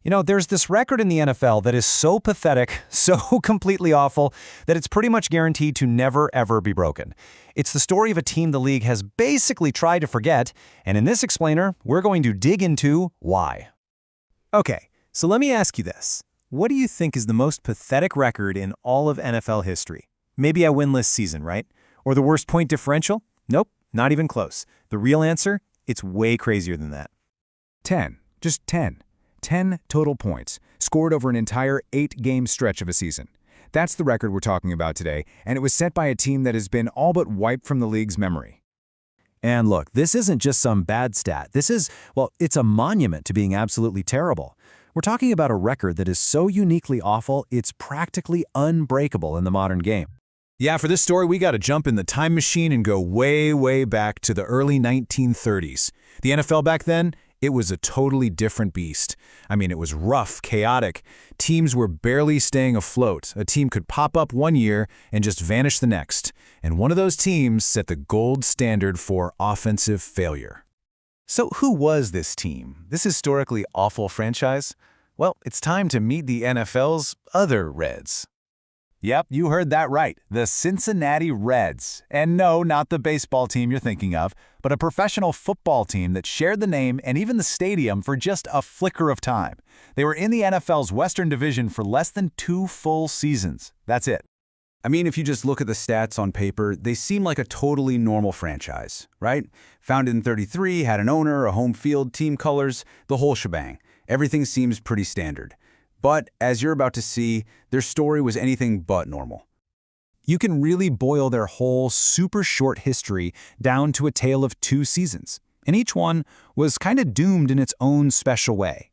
There's this record in the NFL that is so pathetic, so completely awful, that it's pretty much guaranteed to never, ever be broken. It's the story of a team the league has basically tried to forget, and in this explainer, we're going to dig into why. Okay, so let me ask you this. What do you think is the most pathetic record in all of NFL history? Maybe a winless season, right? Or the worst point differential? Nope, not even close. The real answer? It's way crazier than that. 10. Just 10. 10 total points, scored over an entire 8-game stretch of a season. That's the record we're talking about today, and it was set by a team that has been all but wiped from the league's memory. And look, this isn't just some bad stat. It's a monument to being absolutely terrible. We're talking about a record that is so uniquely awful, it's practically unbreakable in the modern game. Yeah, for this story, we got to jump in the time machine and go way, way back to the early 1930s. The NFL back then, it was a totally different beast. I mean, it was rough, chaotic. Teams were barely staying afloat. A team could pop up one year and just vanish the next. And one of those teams set the gold standard for offensive failure. So who was this team, this historically awful franchise? Well, it's time to meet the NFL's other Reds. Yep, you heard that right. The Cincinnati Reds. And no, not the baseball team you're thinking of, but a professional football team that shared the name and even the stadium for just a flicker of time. They were in the NFL's Western Division for less than 2 full seasons. That's it. I mean, if you just look at the stats on paper, they seem like a totally normal franchise, right? Founded in '33, had an owner, a home field, team colors, the whole shebang. Everything seems pretty standard. But, as you're about to see, their story was anything but normal. You can really boil their whole super short history down to a tale of 2 seasons, and each one was kind of doomed in its own special way.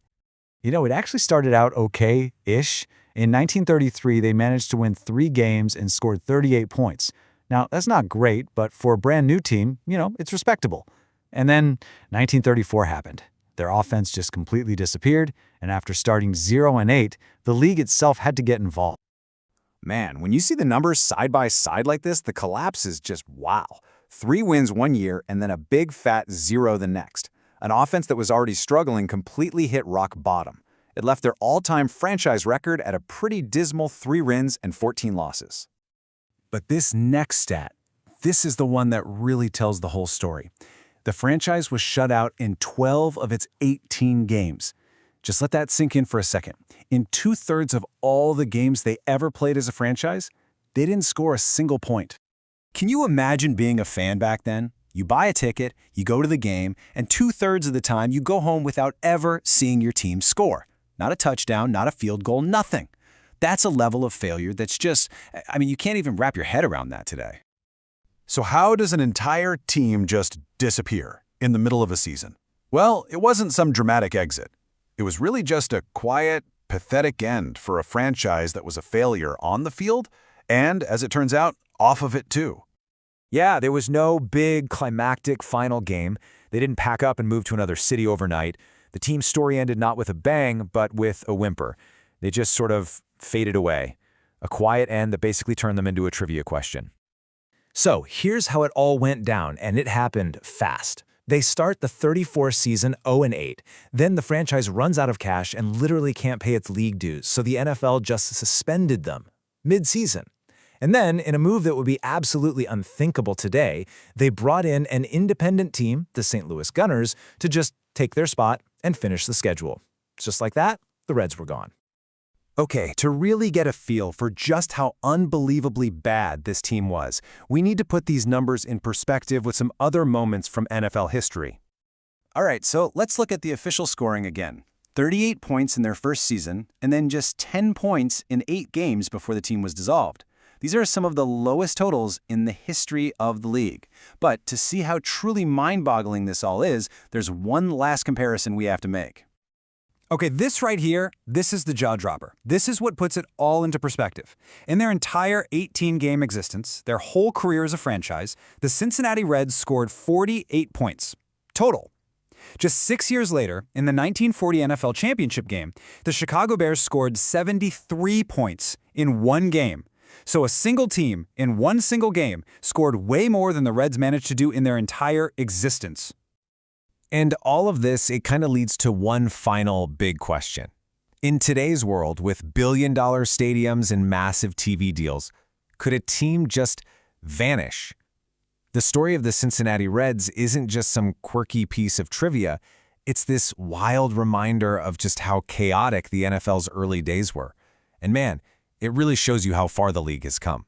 It actually started out okay-ish. In 1933, they managed to win 3 games and scored 38 points. Now, that's not great, but for a brand new team, it's respectable. And then 1934 happened. Their offense just completely disappeared, and after starting 0-8, the league itself had to get involved. Man, when you see the numbers side by side like this, the collapse is just wow. 3 wins one year and then a big fat 0 the next. An offense that was already struggling completely hit rock bottom. It left their all-time franchise record at a pretty dismal 3 wins and 14 losses. But this next stat, this is the one that really tells the whole story. The franchise was shut out in 12 of its 18 games. Just let that sink in for a second. In 2/3 of all the games they ever played as a franchise, they didn't score a single point. Can you imagine being a fan back then? You buy a ticket, you go to the game, and 2/3 of the time you go home without ever seeing your team score. Not a touchdown, not a field goal, nothing. That's a level of failure that's just, you can't even wrap your head around that today. So how does an entire team just disappear in the middle of a season? Well, it wasn't some dramatic exit. It was really just a quiet, pathetic end for a franchise that was a failure on the field and, as it turns out, off of it too. Yeah, there was no big climactic final game. They didn't pack up and move to another city overnight. The team's story ended not with a bang, but with a whimper. They just sort of faded away. A quiet end that basically turned them into a trivia question. So here's how it all went down, and it happened fast. They start the 34th season 0-8. Then the franchise runs out of cash and literally can't pay its league dues, so the NFL just suspended them mid-season. And then, in a move that would be absolutely unthinkable today, they brought in an independent team, the St. Louis Gunners, to just take their spot and finish the schedule. Just like that, the Reds were gone. Okay, to really get a feel for just how unbelievably bad this team was, we need to put these numbers in perspective with some other moments from NFL history. All right, so let's look at the official scoring again. 38 points in their first season, and then just 10 points in 8 games before the team was dissolved. These are some of the lowest totals in the history of the league. But to see how truly mind-boggling this all is, there's one last comparison we have to make. Okay, this right here, this is the jaw dropper. This is what puts it all into perspective. In their entire 18-game existence, their whole career as a franchise, the Cincinnati Reds scored 48 points total. Just 6 years later, in the 1940 NFL championship game, the Chicago Bears scored 73 points in 1 game. So a single team in 1 single game scored way more than the Reds managed to do in their entire existence. And all of this, it kind of leads to one final big question. In today's world, with billion-dollar stadiums and massive TV deals, could a team just vanish? The story of the Cincinnati Reds isn't just some quirky piece of trivia. It's this wild reminder of just how chaotic the NFL's early days were. And man, it really shows you how far the league has come.